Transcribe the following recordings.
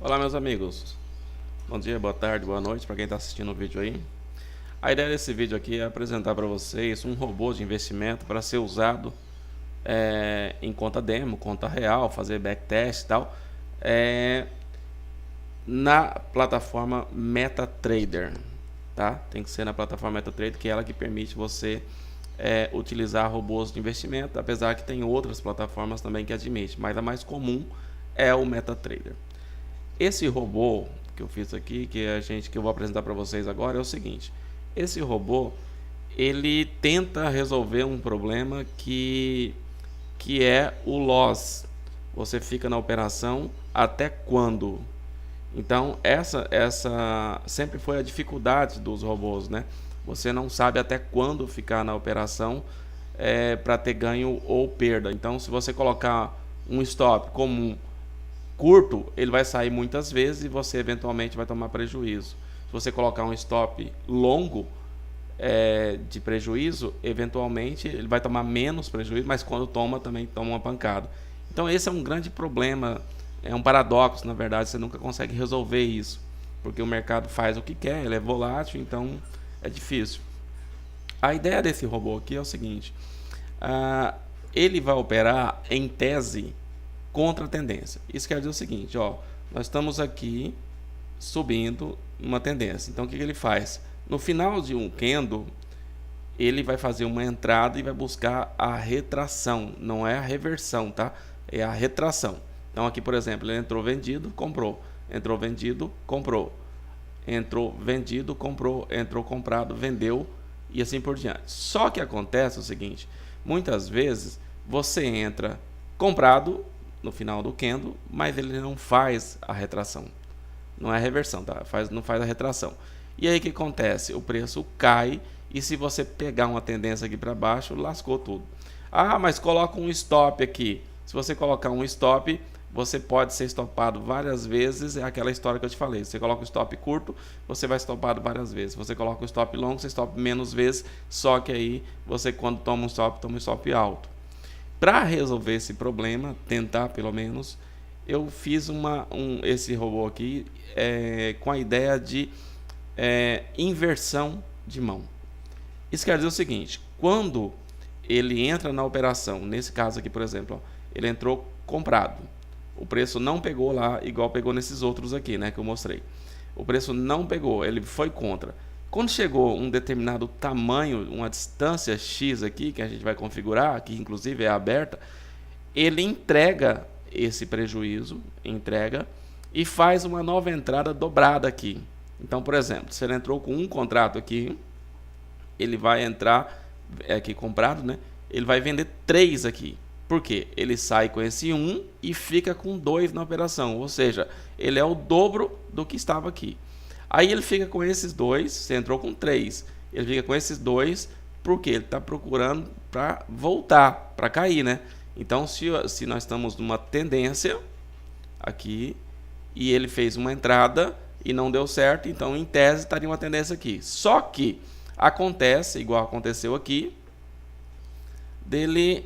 Olá, meus amigos. Bom dia, boa tarde, boa noite para quem está assistindo o vídeo aí. A ideia desse vídeo aqui é apresentar para vocês um robô de investimento para ser usado em conta demo, conta real, fazer backtest e tal, na plataforma MetaTrader, tá? Tem que ser na plataforma MetaTrader, que é ela que permite você utilizar robôs de investimento, apesar que tem outras plataformas também que admitem, mas a mais comum é o MetaTrader. Esse robô que eu fiz aqui, que eu vou apresentar para vocês agora, é o seguinte: esse robô ele tenta resolver um problema que é o loss. Você fica na operação até quando? Então essa sempre foi a dificuldade dos robôs, né? Você não sabe até quando ficar na operação para ter ganho ou perda. Então, se você colocar um stop comum curto, ele vai sair muitas vezes e você eventualmente vai tomar prejuízo. Se você colocar um stop longo de prejuízo, eventualmente ele vai tomar menos prejuízo, mas quando toma, também toma uma pancada. Então esse é um grande problema, é um paradoxo, na verdade. Você nunca consegue resolver isso, porque o mercado faz o que quer, ele é volátil, então é difícil. A ideia desse robô aqui é o seguinte: ele vai operar em tese contra a tendência. Isso quer dizer o seguinte, ó, nós estamos aqui subindo uma tendência. Então o que ele faz? No final de um candle, ele vai fazer uma entrada e vai buscar a retração, não é a reversão, tá? É a retração. Então aqui, por exemplo, ele entrou vendido, comprou, entrou vendido, comprou, entrou vendido, comprou, entrou comprado, vendeu e assim por diante. Só que acontece o seguinte: muitas vezes você entra comprado no final do candle, mas ele não faz a retração, não é a reversão, tá? Não faz a retração. E aí o que acontece? O preço cai, e se você pegar uma tendência aqui para baixo, lascou tudo. Mas coloca um stop aqui. Se você colocar um stop, você pode ser stopado várias vezes. É aquela história que eu te falei: você coloca um stop curto, você vai stopado várias vezes. Você coloca um stop longo, você stop menos vezes. Só que aí você, quando toma um stop alto. Para resolver esse problema, tentar pelo menos, eu fiz esse robô aqui com a ideia de inversão de mão. Isso quer dizer o seguinte: quando ele entra na operação, nesse caso aqui, por exemplo, ó, ele entrou comprado, o preço não pegou lá igual pegou nesses outros aqui, né, que eu mostrei. O preço não pegou, ele foi contra. Quando chegou um determinado tamanho, uma distância X aqui, que a gente vai configurar, que inclusive é aberta, ele entrega esse prejuízo, e faz uma nova entrada dobrada aqui. Então, por exemplo, se ele entrou com um contrato aqui, ele vai entrar aqui comprado, né? Ele vai vender 3 aqui. Por quê? Ele sai com esse 1 e fica com 2 na operação, ou seja, ele é o dobro do que estava aqui. Aí ele fica com esses 2, você entrou com 3, ele fica com esses 2, porque ele está procurando para voltar, para cair, né? Então, se nós estamos numa tendência aqui, e ele fez uma entrada e não deu certo, então em tese estaria uma tendência aqui. Só que acontece, igual aconteceu aqui, dele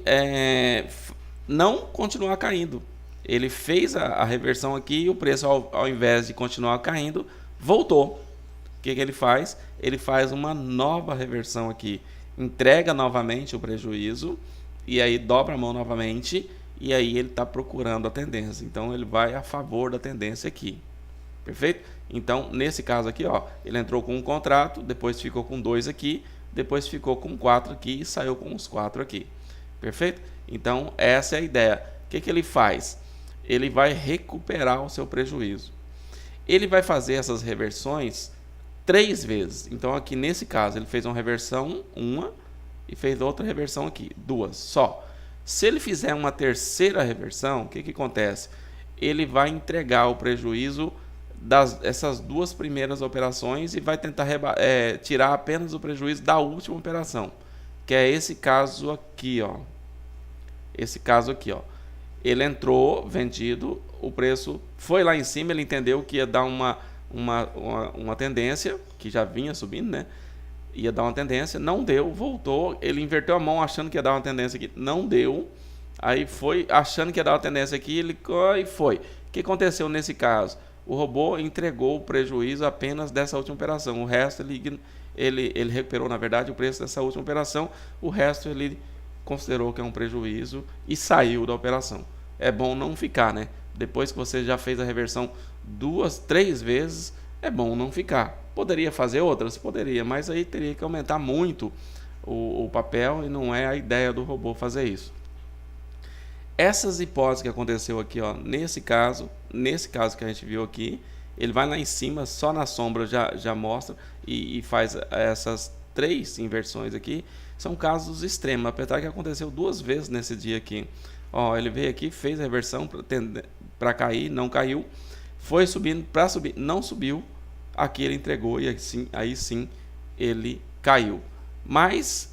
não continuar caindo. Ele fez a reversão aqui e o preço, ao invés de continuar caindo, voltou. O que ele faz? Ele faz uma nova reversão aqui, entrega novamente o prejuízo e aí dobra a mão novamente, e aí ele está procurando a tendência. Então ele vai a favor da tendência aqui. Perfeito? Então nesse caso aqui, ó, ele entrou com um contrato, depois ficou com 2 aqui, depois ficou com 4 aqui e saiu com os 4 aqui. Perfeito? Então essa é a ideia. O que ele faz? Ele vai recuperar o seu prejuízo. Ele vai fazer essas reversões 3 vezes. Então aqui nesse caso ele fez uma reversão, uma, e fez outra reversão aqui, 2 só. Se ele fizer uma terceira reversão, o que acontece? Ele vai entregar o prejuízo dessas 2 primeiras operações e vai tentar tirar apenas o prejuízo da última operação, que é esse caso aqui, ó. Esse caso aqui, ó. Ele entrou vendido, o preço foi lá em cima, ele entendeu que ia dar uma tendência, que já vinha subindo, né? Ia dar uma tendência, não deu, voltou, ele inverteu a mão achando que ia dar uma tendência aqui, não deu, aí foi achando que ia dar uma tendência aqui, ele foi. O que aconteceu nesse caso? o robô entregou o prejuízo apenas dessa última operação. O resto ele recuperou, na verdade, o preço dessa última operação. O resto ele considerou que é um prejuízo e saiu da operação. É bom não ficar, né? Depois que você já fez a reversão 2, 3 vezes, é bom não ficar. Poderia fazer outras? Poderia, mas aí teria que aumentar muito o papel e não é a ideia do robô fazer isso. Essas hipóteses que aconteceu aqui, ó, nesse caso que a gente viu aqui, ele vai lá em cima, só na sombra já mostra e faz essas 3 inversões aqui. São casos extremos, apesar que aconteceu 2 vezes nesse dia aqui. Ó, ele veio aqui, fez a reversão para cair, não caiu. Foi subindo para subir, não subiu. Aqui ele entregou e aí sim ele caiu. Mas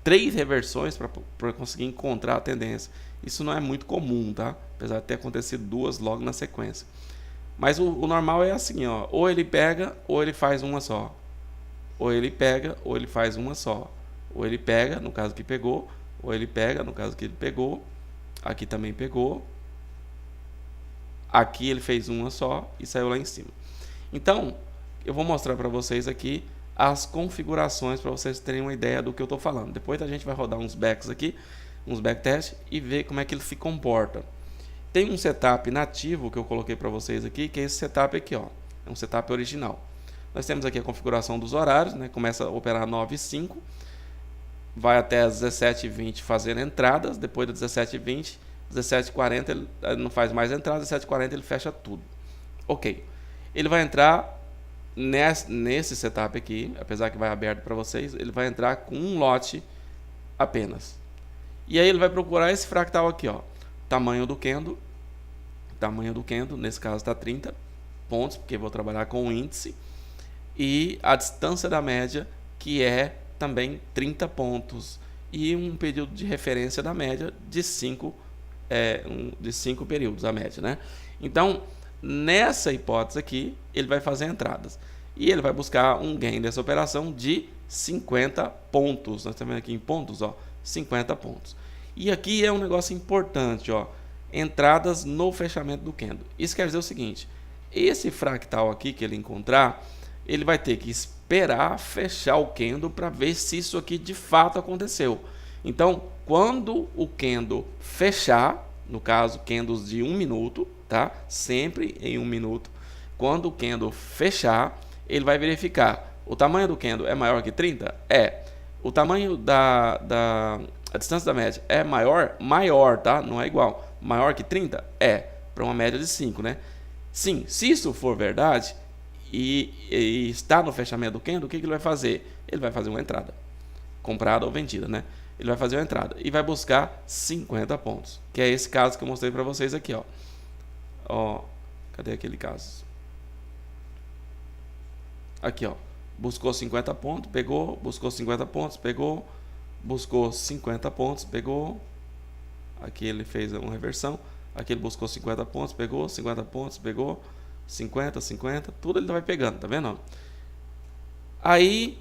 3 reversões para conseguir encontrar a tendência. Isso não é muito comum, tá? Apesar de ter acontecido 2 logo na sequência. Mas o normal é assim, ó. Ou ele pega, ou ele faz uma só. Ou ele pega, ou ele faz uma só. Ou ele pega, no caso que pegou. Ou ele pega, no caso que ele pegou. Aqui também pegou. Aqui ele fez uma só e saiu lá em cima. Então, eu vou mostrar para vocês aqui as configurações para vocês terem uma ideia do que eu estou falando. Depois a gente vai rodar uns backs aqui, uns backtest e ver como é que ele se comporta. Tem um setup nativo que eu coloquei para vocês aqui, que é esse setup aqui, ó. É um setup original. Nós temos aqui a configuração dos horários, né? Começa a operar 9h05, vai até as 17h20 fazendo entradas, depois das 17h20, 17h40 ele não faz mais entradas, 17h40 ele fecha tudo. Ok. Ele vai entrar nesse setup aqui, apesar que vai aberto para vocês, ele vai entrar com um lote apenas. E aí ele vai procurar esse fractal aqui, ó. Tamanho do candle, nesse caso está 30 pontos, porque eu vou trabalhar com o índice. E a distância da média, que é também 30 pontos. E um período de referência da média de 5 períodos, a média, né? Então, nessa hipótese aqui, ele vai fazer entradas. E ele vai buscar um gain dessa operação de 50 pontos. Nós estamos vendo aqui em pontos, ó, 50 pontos. E aqui é um negócio importante, ó, entradas no fechamento do candle. Isso quer dizer o seguinte, esse fractal aqui que ele encontrar, ele vai ter que esperar fechar o candle para ver se isso aqui de fato aconteceu. Então, quando o candle fechar, no caso, candles de 1 minuto, tá? Sempre em 1 minuto. Quando o candle fechar, ele vai verificar, o tamanho do candle é maior que 30? É. O tamanho a distância da média é maior, tá? Não é igual. Maior que 30? É. Para uma média de 5, né? Sim, se isso for verdade e está no fechamento do candle, o que ele vai fazer? Ele vai fazer uma entrada. Comprada ou vendida, né? Ele vai fazer uma entrada e vai buscar 50 pontos. Que é esse caso que eu mostrei para vocês aqui, ó. Ó, cadê aquele caso? Aqui, ó. Buscou 50 pontos, pegou. Buscou 50 pontos, pegou. Buscou 50 pontos, pegou. Aqui ele fez uma reversão. Aqui ele buscou 50 pontos, pegou. 50 pontos, pegou. 50, 50. Tudo ele vai pegando, tá vendo? Aí,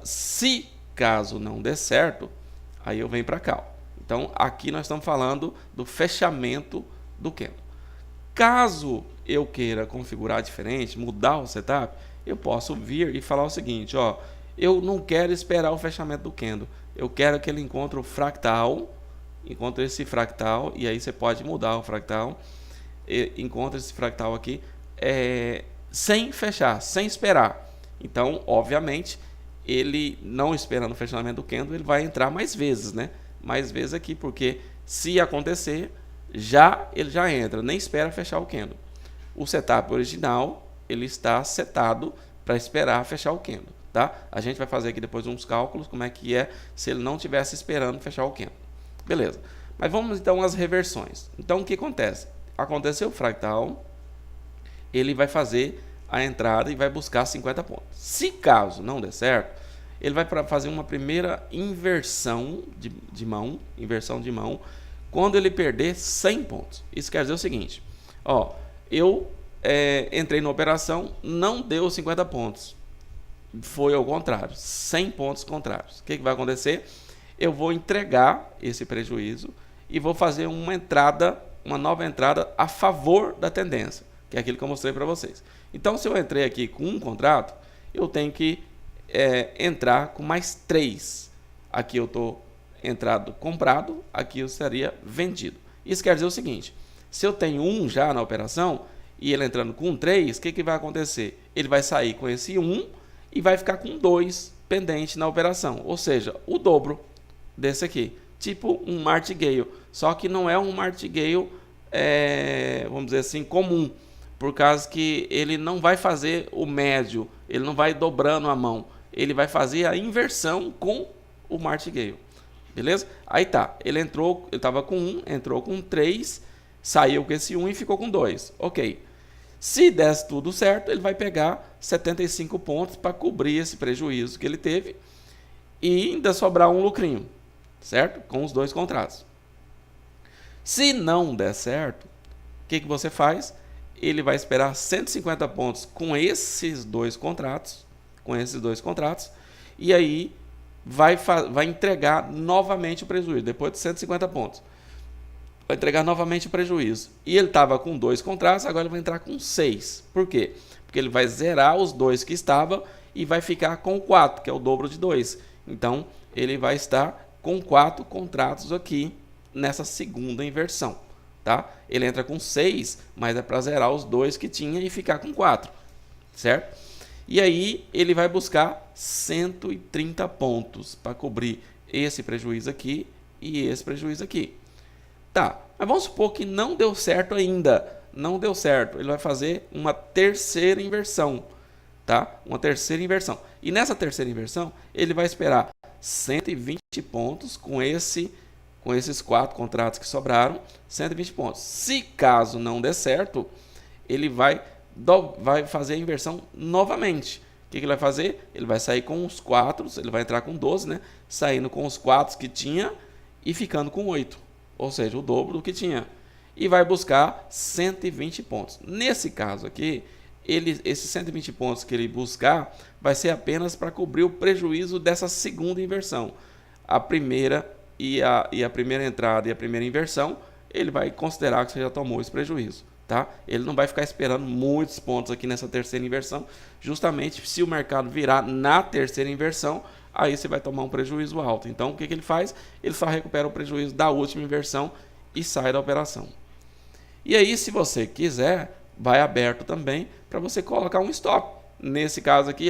se caso não der certo, aí eu venho para cá, ó. Então, aqui nós estamos falando do fechamento do candle. Caso eu queira configurar diferente, mudar o setup, eu posso vir e falar o seguinte, ó, eu não quero esperar o fechamento do candle, eu quero que ele encontre o fractal, encontre esse fractal, e aí você pode mudar o fractal, encontra esse fractal aqui, sem fechar, sem esperar. Então, obviamente, ele não esperando o fechamento do candle, ele vai entrar mais vezes, né? Mais vezes aqui, porque se acontecer, ele já entra, nem espera fechar o candle. O setup original, ele está setado para esperar fechar o candle, tá? A gente vai fazer aqui depois uns cálculos, como é que é se ele não estivesse esperando fechar o candle. Beleza. Mas vamos então às reversões. Então, o que acontece? Aconteceu o fractal, ele vai fazer a entrada e vai buscar 50 pontos. Se caso não der certo, ele vai fazer uma primeira inversão de mão, quando ele perder 100 pontos. Isso quer dizer o seguinte, ó, eu entrei na operação, não deu 50 pontos, foi ao contrário, 100 pontos contrários. O que vai acontecer? Eu vou entregar esse prejuízo e vou fazer uma nova entrada a favor da tendência. que é aquilo que eu mostrei para vocês. Então, se eu entrei aqui com um contrato, eu tenho que entrar com mais 3. Aqui eu estou entrado comprado, aqui eu estaria vendido. Isso quer dizer o seguinte, se eu tenho 1 já na operação, e ele entrando com 3, o que vai acontecer? Ele vai sair com esse 1 e vai ficar com 2 pendente na operação, ou seja, o dobro desse aqui, tipo um martingale, só que não é um martingale, vamos dizer assim, comum, por causa que ele não vai fazer o médio, ele não vai dobrando a mão, ele vai fazer a inversão com o martingale, beleza? Aí tá, ele estava com 1, entrou com 3, saiu com esse 1 e ficou com 2, ok. Se desse tudo certo, ele vai pegar 75 pontos para cobrir esse prejuízo que ele teve e ainda sobrar um lucrinho, certo? Com os 2 contratos. Se não der certo, o que você faz? Ele vai esperar 150 pontos com esses 2 contratos, e aí vai entregar novamente o prejuízo, depois de 150 pontos. Vai entregar novamente o prejuízo. E ele estava com 2 contratos, agora ele vai entrar com 6. Por quê? Porque ele vai zerar os 2 que estavam e vai ficar com 4, que é o dobro de 2. Então, ele vai estar com 4 contratos aqui nessa segunda inversão. Tá? Ele entra com 6, mas é para zerar os 2 que tinha e ficar com 4. Certo? E aí, ele vai buscar 130 pontos para cobrir esse prejuízo aqui e esse prejuízo aqui. Tá, mas vamos supor que não deu certo ainda. Não deu certo. Ele vai fazer uma terceira inversão. Tá? Uma terceira inversão. E nessa terceira inversão, ele vai esperar 120 pontos com esses 4 contratos que sobraram. 120 pontos. Se caso não der certo, ele vai fazer a inversão novamente. O que ele vai fazer? Ele vai sair com os 4, ele vai entrar com 12, né? Saindo com os 4 que tinha e ficando com 8. Ou seja, o dobro do que tinha. E vai buscar 120 pontos. Nesse caso aqui, esses 120 pontos que ele buscar vai ser apenas para cobrir o prejuízo dessa segunda inversão. A primeira e a primeira entrada e a primeira inversão, ele vai considerar que você já tomou esse prejuízo. Tá? Ele não vai ficar esperando muitos pontos aqui nessa terceira inversão. Justamente se o mercado virar na terceira inversão, aí você vai tomar um prejuízo alto. Então, o que ele faz? Ele só recupera o prejuízo da última inversão e sai da operação. E aí, se você quiser, vai aberto também para você colocar um stop. Nesse caso aqui,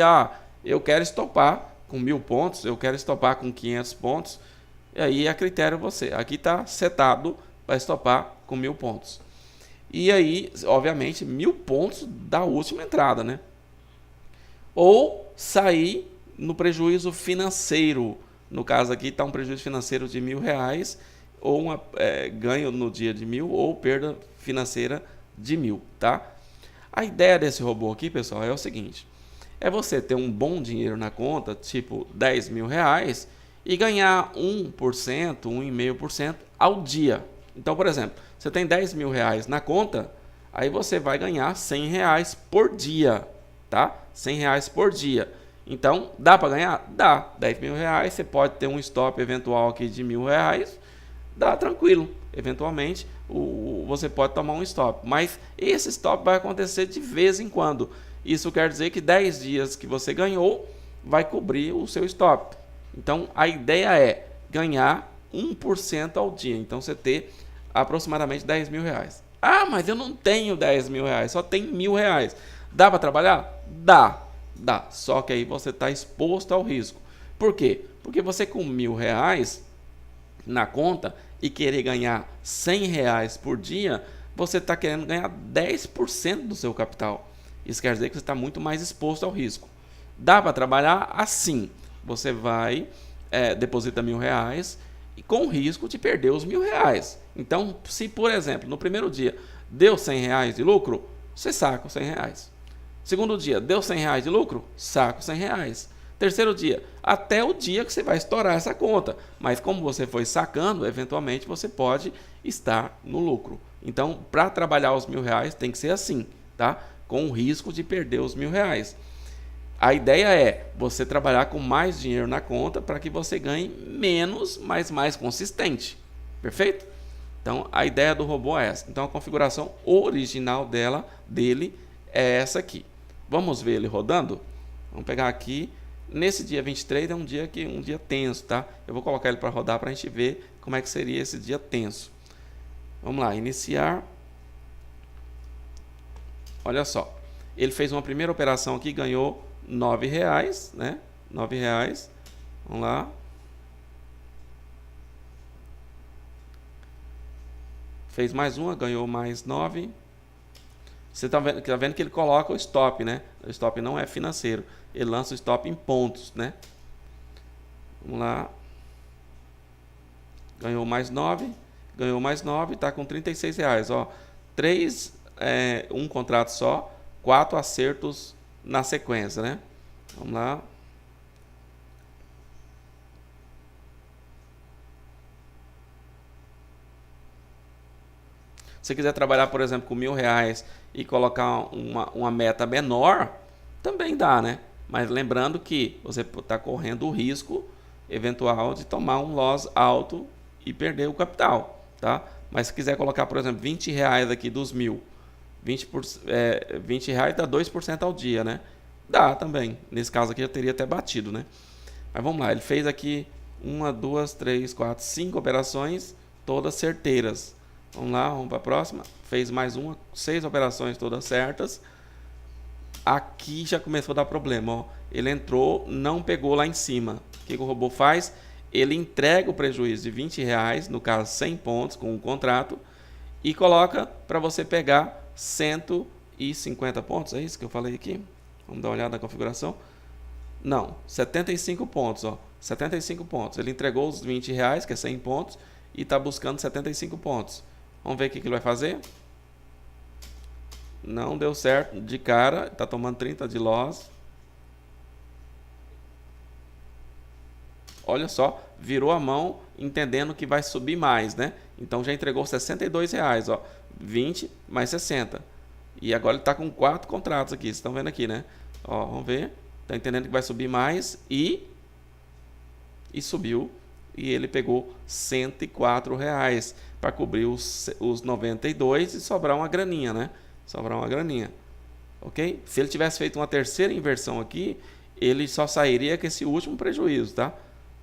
eu quero estopar com 1000 pontos, eu quero estopar com 500 pontos. E aí, a critério você. Aqui está setado para estopar com 1000 pontos. E aí, obviamente, 1000 pontos da última entrada, né? Ou sair no prejuízo financeiro. No caso aqui está um prejuízo financeiro de R$1.000, ou ganho no dia de 1000, ou perda financeira de 1000, tá? A ideia desse robô aqui, pessoal, é o seguinte: é você ter um bom dinheiro na conta, tipo R$10.000, e ganhar 1%, 1,5% ao dia. Então, por exemplo, você tem R$10.000 na conta, aí você vai ganhar R$100 por dia, tá? R$100 por dia. Então, dá para ganhar? Dá. R$10.000, você pode ter um stop eventual aqui de R$1.000, dá tranquilo. Eventualmente, você pode tomar um stop. Mas esse stop vai acontecer de vez em quando. Isso quer dizer que 10 dias que você ganhou, vai cobrir o seu stop. Então, a ideia é ganhar 1% ao dia. Então, você ter aproximadamente R$10.000. Mas eu não tenho R$10.000, só tenho R$1.000. Dá para trabalhar? Dá. Só que aí você está exposto ao risco. Por quê? Porque você com R$1.000 na conta e querer ganhar R$100 por dia, você está querendo ganhar 10% do seu capital. Isso quer dizer que você está muito mais exposto ao risco. Dá para trabalhar assim. Você vai, deposita R$1.000 e com o risco de perder os R$1.000. Então, se por exemplo, no primeiro dia deu R$100 de lucro, você saca os R$100. Segundo dia, deu R$100 de lucro? Saca os R$100. Terceiro dia, até o dia que você vai estourar essa conta. Mas como você foi sacando, eventualmente você pode estar no lucro. Então, para trabalhar os R$1.000 tem que ser assim, tá? Com o risco de perder os R$1.000. A ideia é você trabalhar com mais dinheiro na conta para que você ganhe menos, mas mais consistente. Perfeito? Então, a ideia do robô é essa. Então, a configuração original dele é essa aqui. Vamos ver ele rodando? Vamos pegar aqui. Nesse dia 23 é um dia tenso, tá? Eu vou colocar ele para rodar para a gente ver como é que seria esse dia tenso. Vamos lá, iniciar. Olha só. Ele fez uma primeira operação aqui, ganhou R$9, né? R$9. Vamos lá. Fez mais uma, ganhou mais 9. Você tá vendo que ele coloca o stop, né? O stop não é financeiro. Ele lança o stop em pontos, né? Vamos lá. Ganhou mais 9. Ganhou mais 9. Está com R$36. Ó. Um contrato só. 4 acertos na sequência, né? Vamos lá. Se quiser trabalhar, por exemplo, com R$1.000 e colocar uma meta menor, também dá, né? Mas lembrando que você está correndo o risco eventual de tomar um loss alto e perder o capital, tá? Mas se quiser colocar, por exemplo, R$20 aqui dos 1.000, R$20 dá 2% ao dia, né? Dá também. Nesse caso aqui já teria até batido, né? Mas vamos lá, ele fez aqui 1, 2, 3, 4, 5 operações, todas certeiras. Vamos lá, vamos para a próxima. Fez mais 6 operações todas certas. Aqui já começou a dar problema, ó. Ele entrou, não pegou lá em cima. O que o robô faz? Ele entrega o prejuízo de R$20, no caso 100 pontos com o contrato, e coloca para você pegar 150 pontos. É isso que eu falei aqui? Vamos dar uma olhada na configuração. Não, 75 pontos, ó. 75 pontos. Ele entregou os R$20, que é 100 pontos, e está buscando 75 pontos. Vamos ver o que ele vai fazer. Não deu certo de cara. Está tomando 30 de loss. Olha só, virou a mão entendendo que vai subir mais, né? Então já entregou R$62, ó. 20 mais 60. E agora ele está com 4 contratos aqui. Vocês estão vendo aqui, né? Ó, vamos ver. Está entendendo que vai subir mais e subiu. E ele pegou R$104 para cobrir os 92 e sobrar uma graninha, né? Sobrar uma graninha. Ok? Se ele tivesse feito uma terceira inversão aqui, ele só sairia com esse último prejuízo, tá?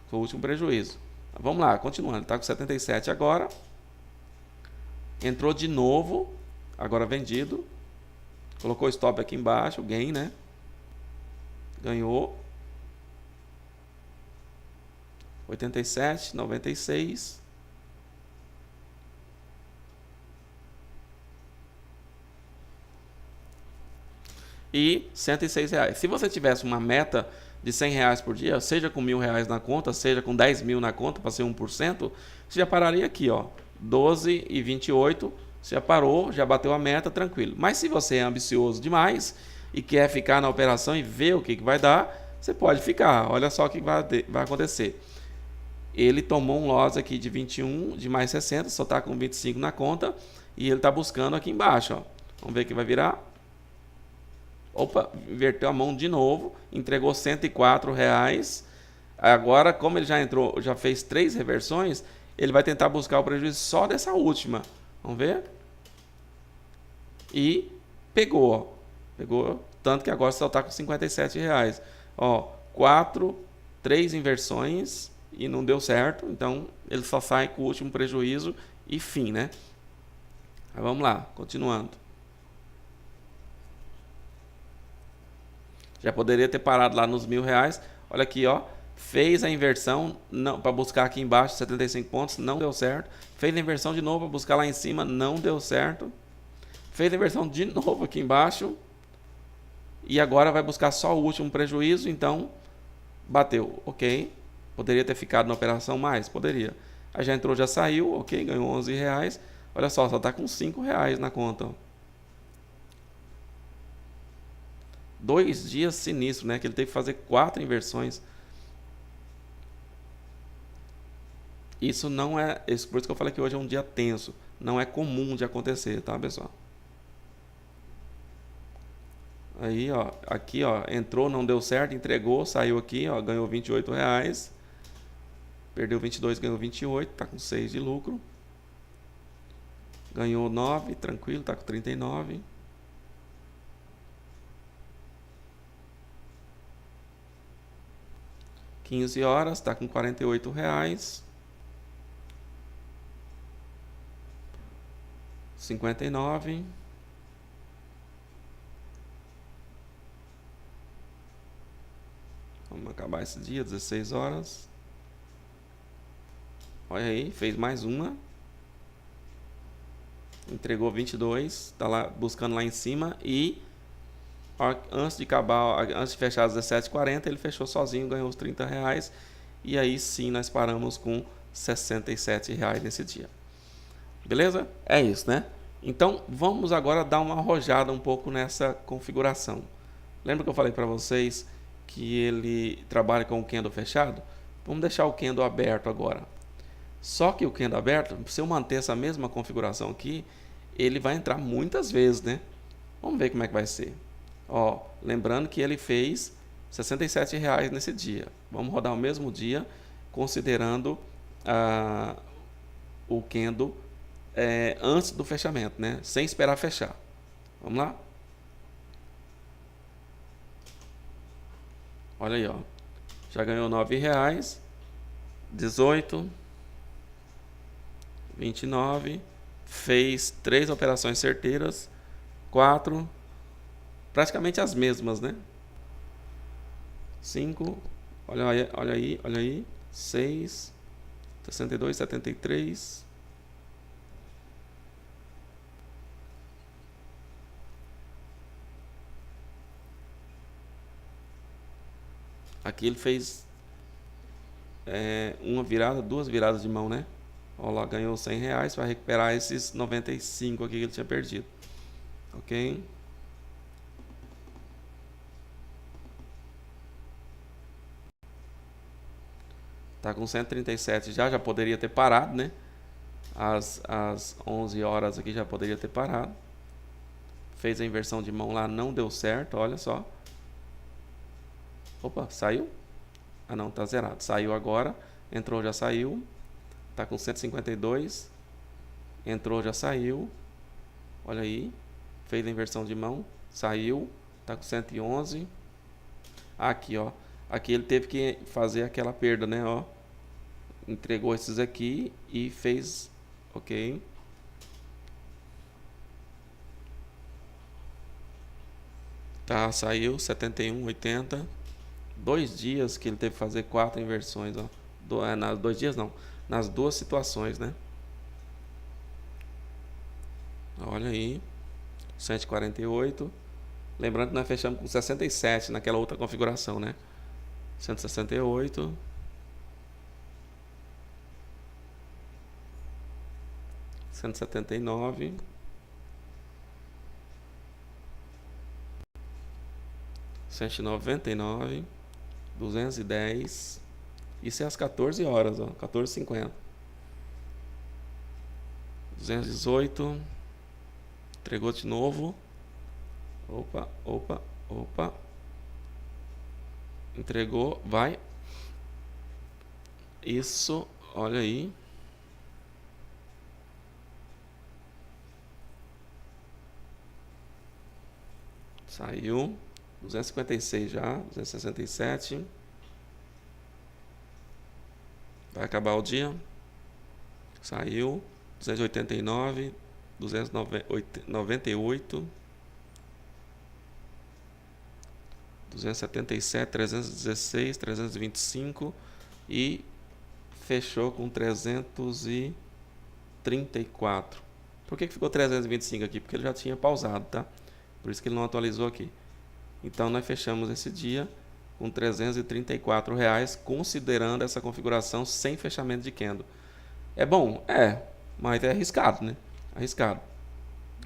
Com o último prejuízo. Vamos lá, continuando. Ele está com 77 agora. Entrou de novo. Agora vendido. Colocou o stop aqui embaixo, o gain, né? Ganhou. 87, 96. E R$106. Se você tivesse uma meta de R$100 por dia, seja com R$1.000 na conta, seja com 10.000 na conta para ser 1%, você já pararia aqui, ó, 12,28, você já parou, já bateu a meta, tranquilo. Mas se você é ambicioso demais e quer ficar na operação e ver o que vai dar, você pode ficar. Olha só o que vai acontecer. Ele tomou um loss aqui de 21, de mais 60, só está com 25 na conta, e ele está buscando aqui embaixo, ó. Vamos ver o que vai virar. Opa, inverteu a mão de novo, entregou R$104. Agora, como ele já entrou, já fez 3 reversões, ele vai tentar buscar o prejuízo só dessa última. Vamos ver? E pegou, ó. Pegou, tanto que agora só está com R$57. Ó, 3 inversões e não deu certo, então ele só sai com o último prejuízo e fim, né? Mas vamos lá, continuando. Já poderia ter parado lá nos R$1.000. Olha aqui, ó. Fez a inversão para buscar aqui embaixo 75 pontos, não deu certo. Fez a inversão de novo para buscar lá em cima, não deu certo. Fez a inversão de novo aqui embaixo. E agora vai buscar só o último prejuízo, então bateu, ok. Poderia ter ficado na operação mais? Poderia. Aí já entrou, já saiu, ok, ganhou R$11. Olha só está com R$5 na conta, ó. 2 dias sinistro, né? Que ele teve que fazer 4 inversões. Isso não é... Por isso que eu falei que hoje é um dia tenso. Não é comum de acontecer, tá, pessoal? Aí, ó. Aqui, ó. Entrou, não deu certo, entregou, saiu aqui, ó. Ganhou R$28. Perdeu 22, ganhou 28. Tá com 6 de lucro. Ganhou 9, tranquilo, tá com 39. R$ 15, está com R$ 48. 59. Vamos acabar esse dia, 16 horas. Olha aí, fez mais uma. Entregou 22, tá lá buscando lá em cima e antes de acabar, antes de fechar às 17h40, ele fechou sozinho, ganhou os R$ 30. E aí sim nós paramos com R$ 67 nesse dia. Beleza? É isso, né? Então vamos agora dar uma arrojada um pouco nessa configuração. Lembra que eu falei para vocês que ele trabalha com o candle fechado? Vamos deixar o candle aberto agora. Só que o candle aberto, se eu manter essa mesma configuração aqui, ele vai entrar muitas vezes, né? Vamos ver como é que vai ser. Ó, lembrando que ele fez R$ 67 nesse dia. Vamos rodar o mesmo dia, considerando o candle antes do fechamento, né? Sem esperar fechar. Vamos lá? Olha aí, ó. Já ganhou R$ 9, 18, 29, fez 3 operações certeiras, 4, praticamente as mesmas, né? 5, olha aí, olha aí, olha aí, 6, 62, 73. Aqui ele fez uma virada, 2 viradas de mão, né? Olha lá, ganhou R$ 100 para recuperar esses 95 aqui que ele tinha perdido. Ok? Tá com 137 já poderia ter parado, né? Às 11 horas aqui já poderia ter parado. Fez a inversão de mão lá, não deu certo, olha só. Opa, saiu? Ah não, tá zerado. Saiu agora, entrou, já saiu. Tá com 152. Entrou, já saiu. Olha aí. Fez a inversão de mão, saiu. Tá com 111. Aqui, ó. Aqui ele teve que fazer aquela perda, né, ó. Entregou esses aqui e fez, ok. Tá, saiu 71, 80. 2 dias que ele teve que fazer 4 inversões, ó. 2 dias não, nas 2 situações, né? Olha aí, 148. Lembrando que nós fechamos com 67 naquela outra configuração, né? 168. 179. 199. 210. Isso é às 14 horas, ó. 14h50. 218. Entregou de novo. Opa, opa, opa. Entregou, vai. Isso, olha aí. Saiu. 256 já, 267. Vai acabar o dia. Saiu. 289, 298, 277, 316, 325 e fechou com 334. Por que ficou 325 aqui? Porque ele já tinha pausado, tá? Por isso que ele não atualizou aqui. Então nós fechamos esse dia com R$ 334, considerando essa configuração sem fechamento de candle. É bom? É, mas é arriscado, né? Arriscado.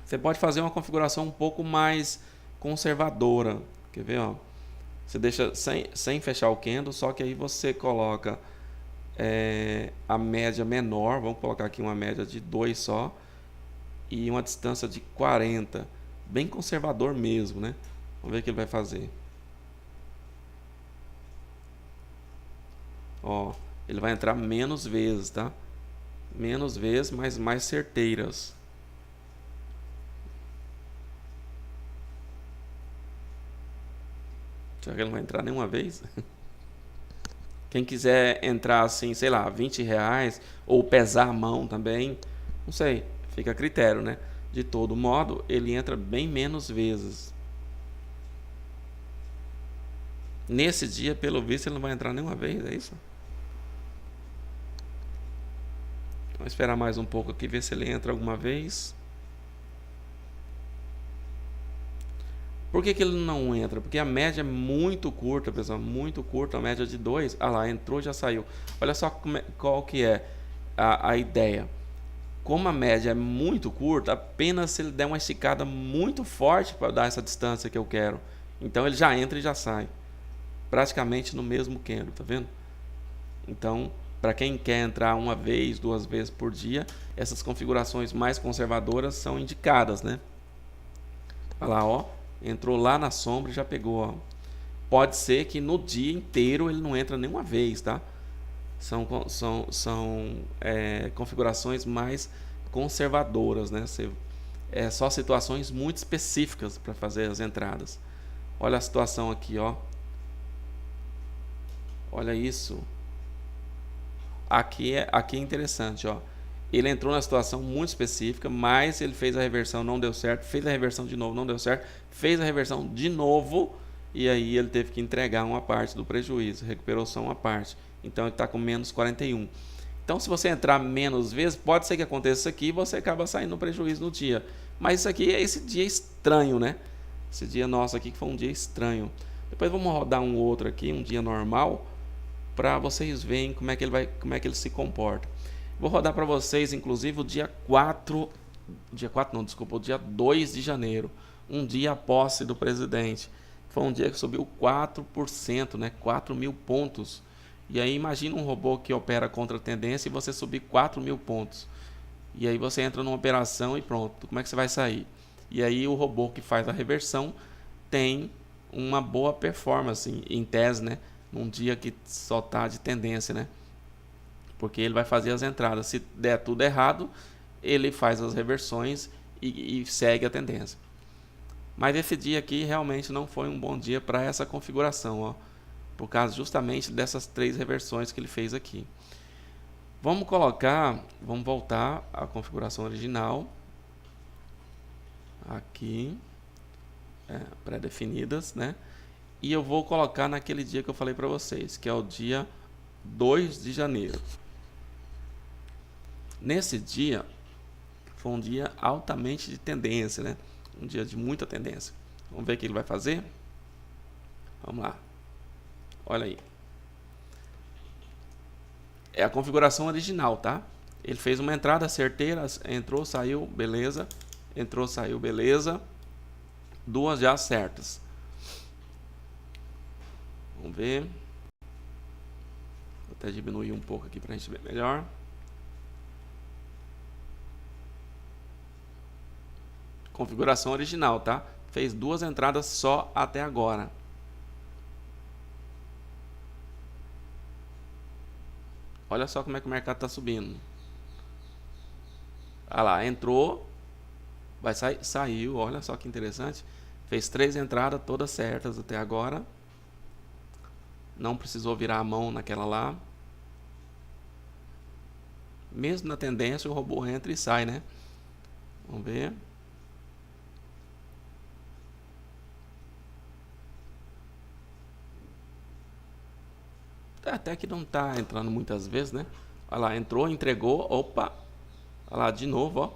Você pode fazer uma configuração um pouco mais conservadora. Quer ver, ó? Você deixa sem fechar o candle, só que aí você coloca a média menor. Vamos colocar aqui uma média de 2 só. E uma distância de 40. Bem conservador mesmo, né? Vamos ver o que ele vai fazer. Ó, ele vai entrar menos vezes, tá? Menos vezes, mas mais certeiras. Será que ele não vai entrar nenhuma vez? Quem quiser entrar assim, sei lá, R$20, ou pesar a mão também, não sei, fica a critério, né? De todo modo, ele entra bem menos vezes. Nesse dia, pelo visto, ele não vai entrar nenhuma vez, é isso? Vamos esperar mais um pouco aqui, ver se ele entra alguma vez. Por que ele não entra? Porque a média é muito curta, pessoal, muito curta, a média de 2. Ah lá, entrou e já saiu. Olha só qual que é a ideia. Como a média é muito curta, apenas se ele der uma esticada muito forte para dar essa distância que eu quero. Então ele já entra e já sai. Praticamente no mesmo candle, tá vendo? Então, para quem quer entrar uma vez, 2 vezes por dia, essas configurações mais conservadoras são indicadas, né? Olha lá, ó, entrou lá na sombra e já pegou, ó. Pode ser que no dia inteiro ele não entra nenhuma vez, tá? São configurações mais conservadoras, né? Só situações muito específicas para fazer as entradas. Olha a situação aqui, ó. Olha isso. Aqui é interessante, ó. Ele entrou na situação muito específica, mas ele fez a reversão, não deu certo, fez a reversão de novo, não deu certo, fez a reversão de novo, e aí ele teve que entregar uma parte do prejuízo, recuperou só uma parte. Então ele está com menos 41. Então, se você entrar menos vezes, pode ser que aconteça isso aqui e você acaba saindo no prejuízo no dia. Mas isso aqui é esse dia estranho, né? Esse dia nosso aqui que foi um dia estranho. Depois vamos rodar um outro aqui, um dia normal, para vocês verem como é que ele se comporta. Vou rodar para vocês, inclusive, o dia 4... Dia 4 não, desculpa, o dia 2 de janeiro. Um dia após posse do presidente. Foi um dia que subiu 4%, né? 4.000 pontos. E aí imagina um robô que opera contra a tendência e você subir 4.000 pontos. E aí você entra numa operação e pronto. Como é que você vai sair? E aí o robô que faz a reversão tem uma boa performance, em tese, né? Num dia que só está de tendência, né? Porque ele vai fazer as entradas. Se der tudo errado, ele faz as reversões e segue a tendência. Mas esse dia aqui realmente não foi um bom dia para essa configuração, ó, por causa justamente dessas 3 reversões que ele fez aqui. Vamos voltar à configuração original. Aqui, pré-definidas, né? E eu vou colocar naquele dia que eu falei para vocês, que é o dia 2 de janeiro. Nesse dia, foi um dia altamente de tendência, né? Um dia de muita tendência. Vamos ver o que ele vai fazer? Vamos lá. Olha aí. É a configuração original, tá? Ele fez uma entrada certeira, entrou, saiu, beleza. Entrou, saiu, beleza. 2 já certas. Vamos ver. Vou até diminuir um pouco aqui para a gente ver melhor. Configuração original, tá? Fez 2 entradas só até agora. Olha só como é que o mercado está subindo. Olha lá, entrou, vai sair, saiu, olha só que interessante. Fez 3 entradas todas certas até agora. Não precisou virar a mão naquela lá. Mesmo na tendência, o robô entra e sai, né? Vamos ver. Até que não está entrando muitas vezes, né? Olha lá, entrou, entregou, opa. Olha lá, de novo, ó.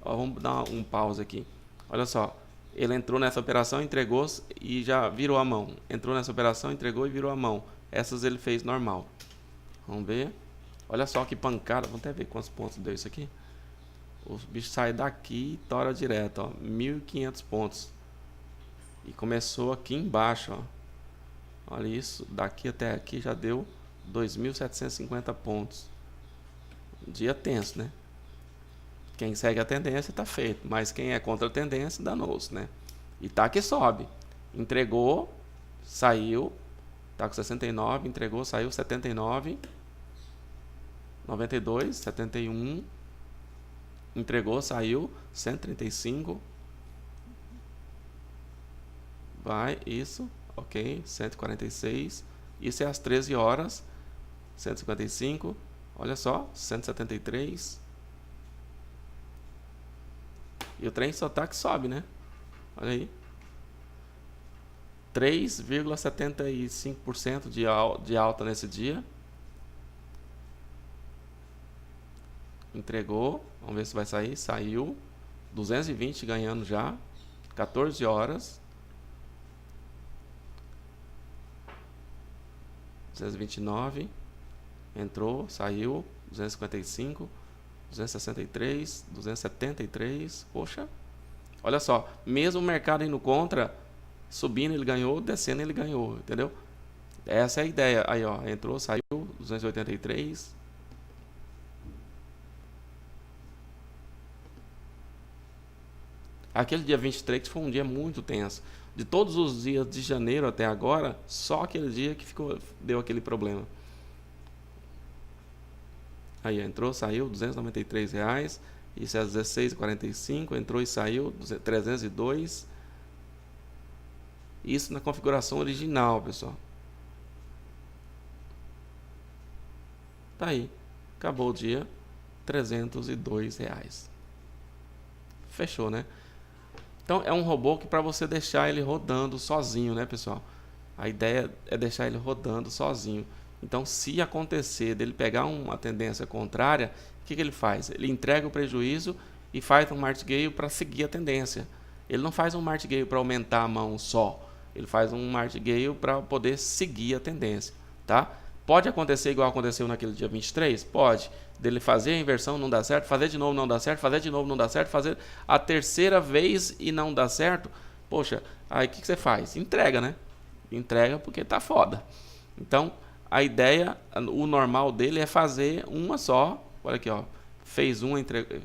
Ó, vamos dar um pause aqui. Olha só, ele entrou nessa operação, entregou e já virou a mão. Entrou nessa operação, entregou e virou a mão. Essas ele fez normal. Vamos ver. Olha só que pancada. Vamos até ver quantos pontos deu isso aqui. O bicho sai daqui e tora direto, ó. 1.500 pontos. E começou aqui embaixo, ó. Olha isso, daqui até aqui já deu 2.750 pontos. Dia tenso, né? Quem segue a tendência tá feito, mas quem é contra a tendência danou-se, né? E tá que sobe. Entregou, saiu, tá com 69, entregou, saiu 79, 92, 71, entregou, saiu 135. Vai, isso. ok, 146. Isso é às 13 horas, 155, olha só, 173. E o trem só tá que sobe, né? Olha aí. 3,75% de alta nesse dia. Entregou. Vamos ver se vai sair. Saiu. 220 ganhando já. 14 horas. 229. Entrou. Saiu. 255. 263. 273. Poxa. Olha só. Mesmo o mercado indo contra, subindo ele ganhou, descendo ele ganhou. Entendeu? Essa é a ideia. Aí, ó. Entrou, saiu. 283. Aquele dia 23 foi um dia muito tenso. De todos os dias de janeiro até agora, só aquele dia que deu aquele problema. Aí entrou, saiu, R$293. Isso é às 16h45. Entrou e saiu, 302. Isso na configuração original, pessoal. Tá aí. Acabou o dia. R$302. Fechou, né? Então é um robô que para você deixar ele rodando sozinho, né, pessoal? A ideia é deixar ele rodando sozinho. Então, se acontecer dele pegar uma tendência contrária, o que ele faz? Ele entrega o prejuízo e faz um martingale para seguir a tendência. Ele não faz um martingale para aumentar a mão só. Ele faz um martingale para poder seguir a tendência, tá? Pode acontecer igual aconteceu naquele dia 23? Pode. Dele fazer a inversão, não dá certo, fazer de novo, não dá certo, fazer de novo, não dá certo, fazer a terceira vez e não dá certo. Poxa, aí o que você faz? Entrega, né? Entrega porque tá foda. Então, a ideia, o normal dele é fazer uma só. Olha aqui, ó. Fez uma,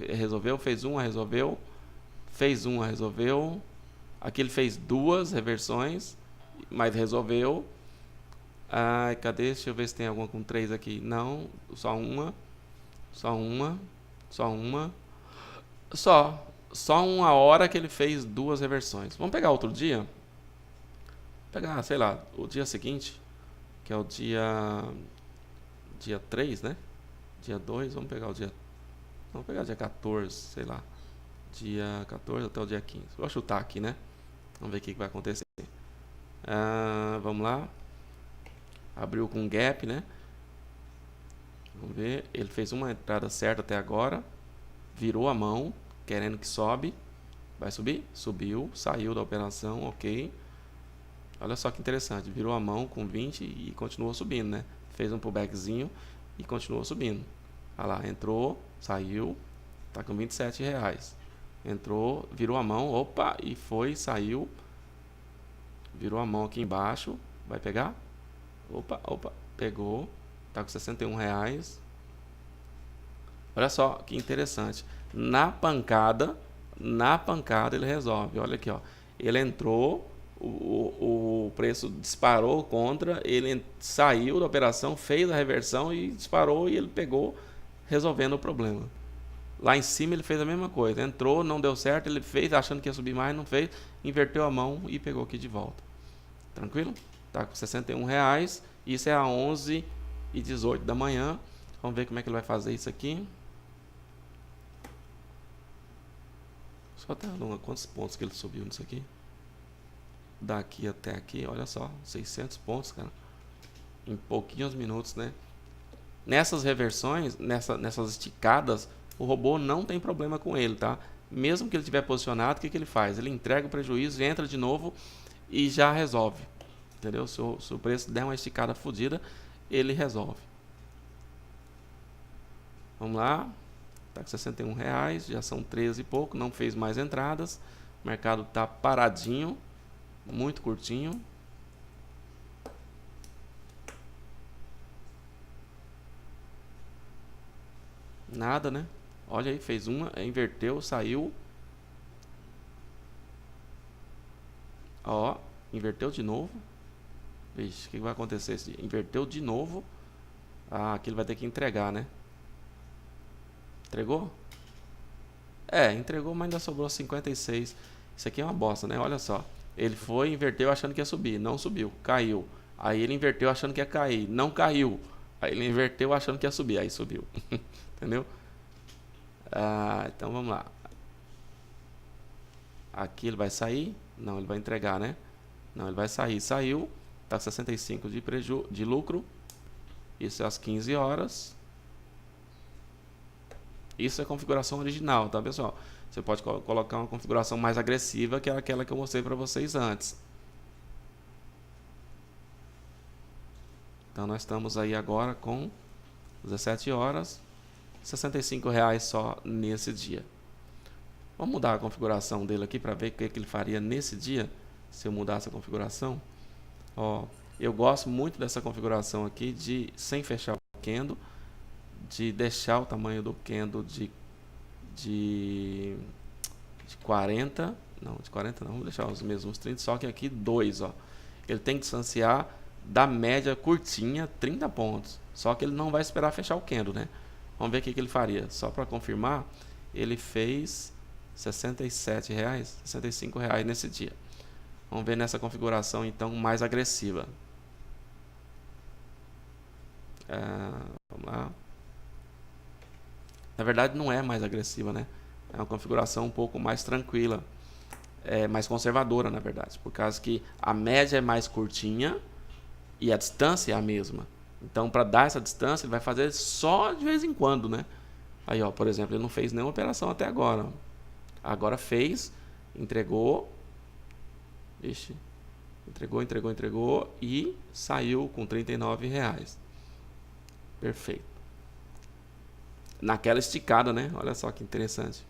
resolveu, fez uma, resolveu. Fez uma, resolveu. Aqui ele fez duas reversões, mas resolveu. Ai, cadê? Deixa eu ver se tem alguma com 3 aqui. Não, só uma. Só uma. Só uma. Só uma hora que ele fez duas reversões. Vamos pegar outro dia? Vou pegar, sei lá, o dia seguinte, que é o dia 3, né? Dia 2, vamos pegar o dia... Vamos pegar o dia 14, sei lá. Dia 14 até o dia 15. Vou chutar aqui, né? Vamos ver o que vai acontecer. Vamos lá. Abriu com gap, né? Vamos ver. Ele fez uma entrada certa até agora. Virou a mão, querendo que sobe. Vai subir? Subiu. Saiu da operação, ok. Olha só que interessante. Virou a mão com 20 e continuou subindo, né? Fez um pullbackzinho e continuou subindo. Olha lá, entrou, saiu. Tá com R$27. Entrou, virou a mão, opa, e foi, saiu. Virou a mão aqui embaixo. Vai pegar? Opa, pegou. Tá com R$61. Olha só que interessante. Na pancada ele resolve. Olha aqui, ó. Ele entrou, o preço disparou contra, ele saiu da operação, fez a reversão e disparou e ele pegou, resolvendo o problema. Lá em cima ele fez a mesma coisa. Entrou, não deu certo, ele fez achando que ia subir mais, não fez, inverteu a mão e pegou aqui de volta. Tranquilo? Tá com R$61. Isso é a 11h18 da manhã. Vamos ver como é que ele vai fazer isso aqui. Só tá dando quantos pontos que ele subiu nisso aqui. Daqui até aqui, olha só, 600 pontos, cara. Em pouquinhos minutos, né? Nessas reversões, nessas esticadas, o robô não tem problema com ele, tá? Mesmo que ele estiver posicionado, o que ele faz? Ele entrega o prejuízo, entra de novo e já resolve. Entendeu? Se o preço der uma esticada fodida, ele resolve. Vamos lá. Está com R$61, já são 13 e pouco, não fez mais entradas. O mercado está paradinho, muito curtinho. Nada, né? Olha aí, fez uma, inverteu, saiu. Ó, inverteu de novo. Vixe, o que vai acontecer? Inverteu de novo. Ah, aqui ele vai ter que entregar, né? Entregou? É, entregou, mas ainda sobrou 56. Isso aqui é uma bosta, né? Olha só. Ele foi, inverteu achando que ia subir, não subiu, caiu. Aí ele inverteu achando que ia cair, não caiu. Aí ele inverteu achando que ia subir, aí subiu. Entendeu? Então vamos lá. Aqui ele vai sair? Não, ele vai entregar, né? Não, ele vai sair. Saiu, tá 65 de lucro. Isso é às 15 horas. Isso é a configuração original, tá, pessoal? Você pode colocar uma configuração mais agressiva, que é aquela que eu mostrei para vocês antes. Então nós estamos aí agora com 17 horas, R$65 só nesse dia. Vamos mudar a configuração dele aqui para ver o que ele faria nesse dia, se eu mudasse a configuração. Ó, eu gosto muito dessa configuração aqui de sem fechar o candle, de deixar o tamanho do candle de 40, não, de 40 não, vamos deixar os mesmos 30, só que aqui 2, ó. Ele tem que distanciar da média curtinha 30 pontos, só que ele não vai esperar fechar o candle, né? Vamos ver o que ele faria, só para confirmar, ele fez R$67, R$65 nesse dia. Vamos ver nessa configuração então mais agressiva. Vamos lá. Na verdade não é mais agressiva, né? É uma configuração um pouco mais tranquila, mais conservadora, na verdade, por causa que a média é mais curtinha e a distância é a mesma. Então, para dar essa distância, ele vai fazer só de vez em quando, né? Aí, ó, por exemplo, ele não fez nenhuma operação até agora. Agora fez, entregou, entregou e saiu com R$39. Perfeito. Naquela esticada, né? Olha só que interessante.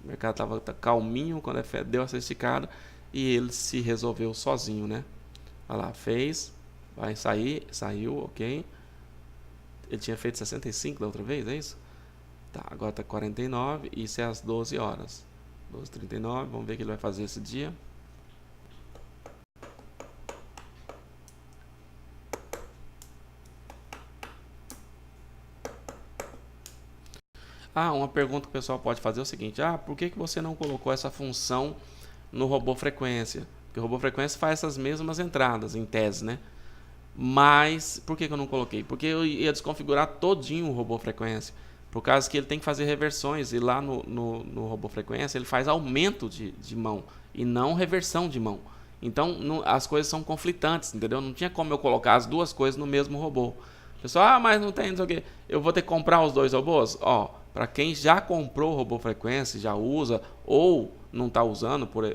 O mercado estava calminho quando a Fed deu essa esticada e ele se resolveu sozinho, né? Olha lá, fez, vai sair, saiu, ok. Ele tinha feito 65 da outra vez, é isso? Tá, agora está 49, isso é às 12 horas. 12h39, vamos ver o que ele vai fazer esse dia. Uma pergunta que o pessoal pode fazer é o seguinte: por que você não colocou essa função no robô frequência? Porque o robô frequência faz essas mesmas entradas, em tese, né? Mas, por que eu não coloquei? Porque eu ia desconfigurar todinho o robô frequência, por causa que ele tem que fazer reversões, e lá no robô frequência ele faz aumento de mão, e não reversão de mão. Então, as coisas são conflitantes, entendeu? Não tinha como eu colocar as duas coisas no mesmo robô. Pessoal, mas não tem, não sei o que. Eu vou ter que comprar os dois robôs? Ó, para quem já comprou o robô frequência, já usa, ou não está usando por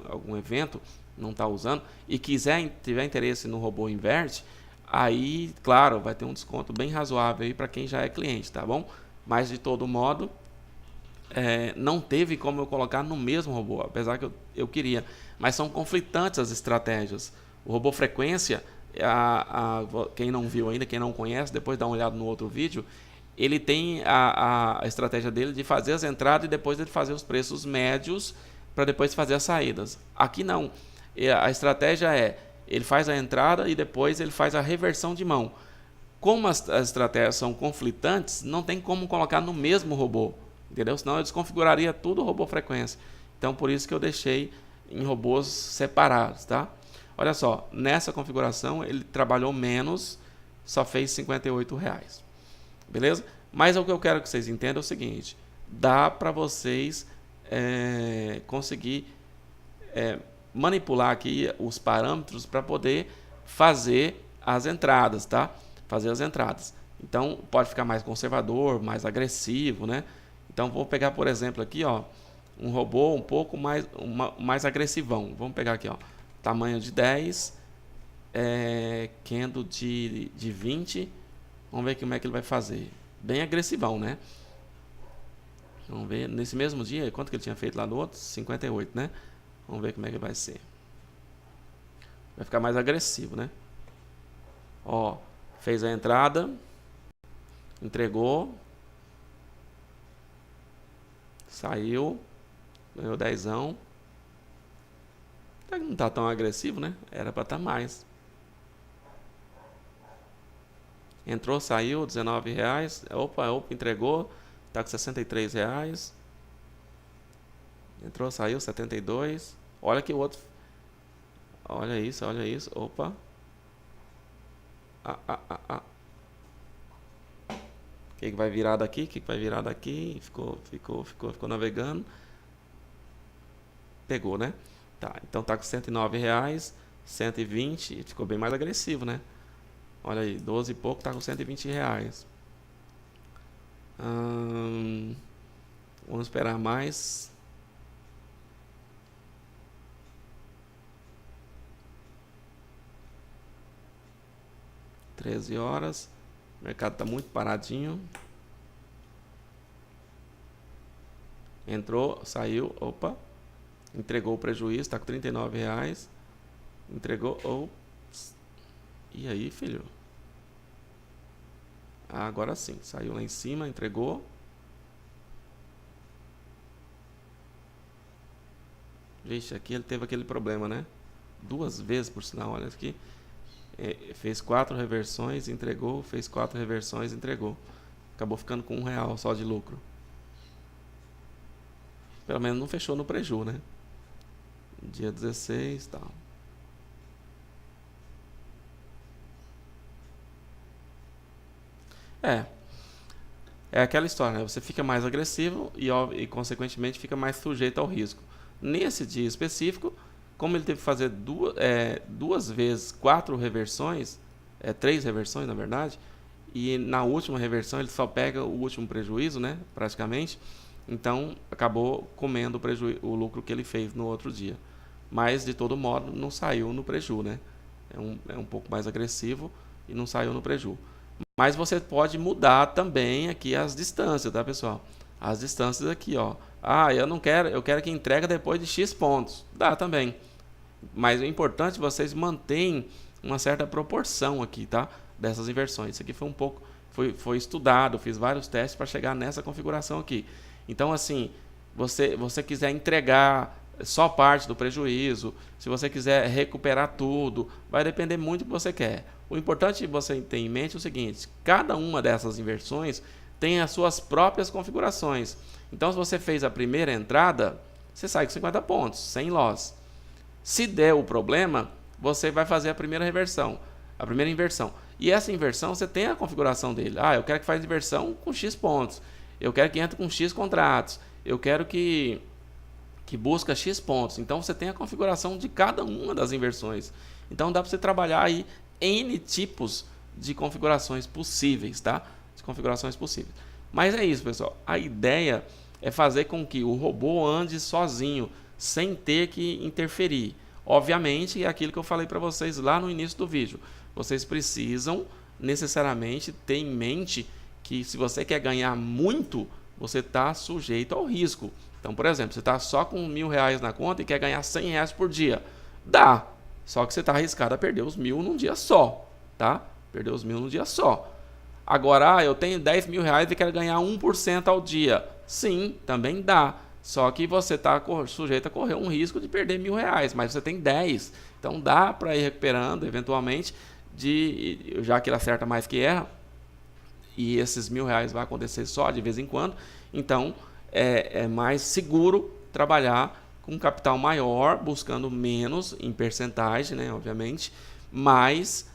algum evento, não está usando, e tiver interesse no robô inverte, aí, claro, vai ter um desconto bem razoável aí para quem já é cliente, tá bom? Mas de todo modo, não teve como eu colocar no mesmo robô, apesar que eu queria. Mas são conflitantes as estratégias. O robô frequência, quem não viu ainda, quem não conhece, depois dá uma olhada no outro vídeo, ele tem a estratégia dele de fazer as entradas e depois ele fazer os preços médios para depois fazer as saídas. Aqui não. A estratégia ele faz a entrada e depois ele faz a reversão de mão. Como as estratégias são conflitantes, não tem como colocar no mesmo robô, entendeu? Senão eu desconfiguraria tudo o robô frequência. Então por isso que eu deixei em robôs separados, tá? Olha só, nessa configuração ele trabalhou menos, só fez R$58. Beleza? Mas o que eu quero que vocês entendam é o seguinte: dá para vocês conseguir manipular aqui os parâmetros para poder fazer as entradas, tá? Fazer as entradas. Então pode ficar mais conservador, mais agressivo, né? Então vou pegar, por exemplo, aqui, ó, um robô um pouco mais agressivão. Vamos pegar aqui, ó, tamanho de 10, candle de 20. Vamos ver como é que ele vai fazer. Bem agressivão, né? Vamos ver. Nesse mesmo dia, quanto que ele tinha feito lá no outro? 58, né? Vamos ver como é que vai ser. Vai ficar mais agressivo, né? Ó, fez a entrada. Entregou. Saiu. Ganhou 10ão. Não tá tão agressivo, né? Era para estar mais. Entrou, saiu, R$19. Opa, entregou. Tá com R$63. Entrou, saiu, 72. Olha que o outro Olha isso, olha isso. Opa. O que vai virar daqui? O que vai virar daqui? Ficou navegando. Pegou, né? Tá, então tá com R$109, 120, ficou bem mais agressivo, né? Olha aí, 12 e pouco tá com R$120. Vamos esperar mais. $13. O mercado tá muito paradinho. Entrou, saiu, opa. Entregou o prejuízo, tá com R$39. Entregou, ops. E aí, filho? Agora sim, saiu lá em cima, entregou. Vixe, aqui ele teve aquele problema, né? 2 vezes, por sinal, olha aqui. Fez 4 reversões, entregou. Fez 4 reversões, entregou. Acabou ficando com R$1 só de lucro. Pelo menos não fechou no preju, né? Dia 16 e tal. É aquela história, né? Você fica mais agressivo e consequentemente fica mais sujeito ao risco. Nesse dia específico, como ele teve que fazer 2 vezes 4 reversões, 3 reversões na verdade, e na última reversão ele só pega o último prejuízo, né, praticamente, então acabou comendo o lucro que ele fez no outro dia. Mas de todo modo não saiu no preju, né? É um pouco mais agressivo e não saiu no preju. Mas você pode mudar também aqui as distâncias, tá, pessoal? As distâncias aqui, ó. Eu não quero, eu quero que entregue depois de X pontos. Dá também. Mas o importante é vocês manterem uma certa proporção aqui, tá? Dessas inversões. Isso aqui foi um pouco, foi estudado, fiz vários testes para chegar nessa configuração aqui. Então, assim, você quiser entregar só parte do prejuízo, se você quiser recuperar tudo, vai depender muito do que você quer. O importante você ter em mente é o seguinte: cada uma dessas inversões tem as suas próprias configurações. Então, se você fez a primeira entrada, você sai com 50 pontos, sem loss. Se der o problema, você vai fazer a primeira reversão, a primeira inversão. E essa inversão, você tem a configuração dele. Eu quero que faça inversão com X pontos. Eu quero que entre com X contratos. Eu quero que busca X pontos. Então, você tem a configuração de cada uma das inversões. Então, dá para você trabalhar aí N tipos de configurações possíveis, tá? De configurações possíveis. Mas é isso, pessoal. A ideia é fazer com que o robô ande sozinho, sem ter que interferir. Obviamente, é aquilo que eu falei para vocês lá no início do vídeo. Vocês precisam necessariamente ter em mente que se você quer ganhar muito, você está sujeito ao risco. Então, por exemplo, você está só com R$1.000 na conta e quer ganhar R$100 por dia. Dá, só que você está arriscado a perder os 1.000 num dia só, tá? Perder os 1.000 num dia só. Agora, eu tenho R$10.000 e quero ganhar 1% ao dia. Sim, também dá. Só que você está sujeito a correr um risco de perder R$1.000, mas você tem 10. Então dá para ir recuperando eventualmente, já que ele acerta mais que erra. E esses R$1.000 vai acontecer só de vez em quando. Então é mais seguro trabalhar com um capital maior, buscando menos em percentagem, né, obviamente, mas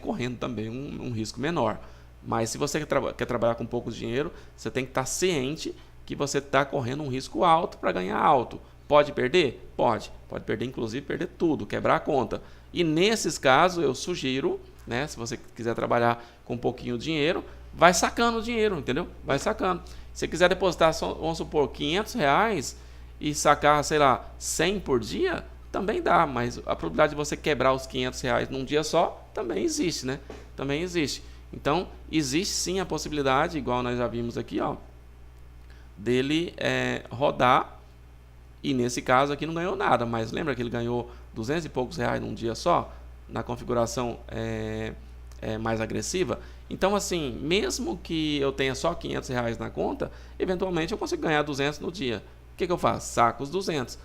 correndo também um risco menor. Mas se você quer trabalhar com pouco dinheiro, você tem que estar ciente que você está correndo um risco alto para ganhar alto. Pode perder? Pode. Pode perder, inclusive perder tudo, quebrar a conta. E nesses casos eu sugiro, né, se você quiser trabalhar com um pouquinho de dinheiro, vai sacando o dinheiro, entendeu? Vai sacando. Se você quiser depositar, vamos supor, R$500 e sacar, sei lá, 100 por dia, também dá, mas a probabilidade de você quebrar os R$500 num dia só também existe, né? Também existe. Então, existe sim a possibilidade, igual nós já vimos aqui, ó, dele rodar, e nesse caso aqui não ganhou nada, mas lembra que ele ganhou 200 e poucos reais num dia só, na configuração mais agressiva? Então, assim, mesmo que eu tenha só R$500 na conta, eventualmente eu consigo ganhar 200 no dia. O que eu faço? Saco os 200.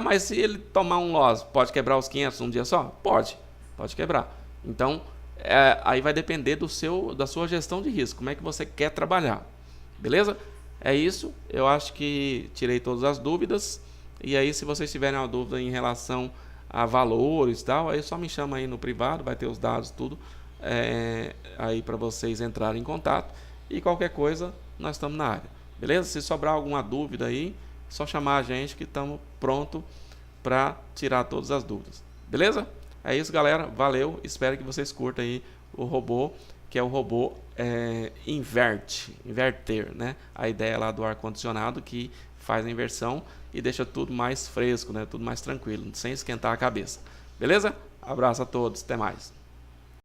Mas se ele tomar um loss, pode quebrar os 500 num dia só? Pode quebrar. Então, aí vai depender da sua gestão de risco, como é que você quer trabalhar. Beleza? É isso, eu acho que tirei todas as dúvidas. E aí, se vocês tiverem uma dúvida em relação a valores e tal, aí só me chama aí no privado, vai ter os dados tudo aí para vocês entrarem em contato, e qualquer coisa nós estamos na área, beleza? Se sobrar alguma dúvida aí, só chamar a gente que estamos pronto para tirar todas as dúvidas, beleza? É isso, galera, valeu, espero que vocês curtam aí o robô, que é o robô inverter, né? A ideia lá do ar-condicionado que faz a inversão e deixa tudo mais fresco, né? Tudo mais tranquilo, sem esquentar a cabeça, beleza? Abraço a todos, até mais.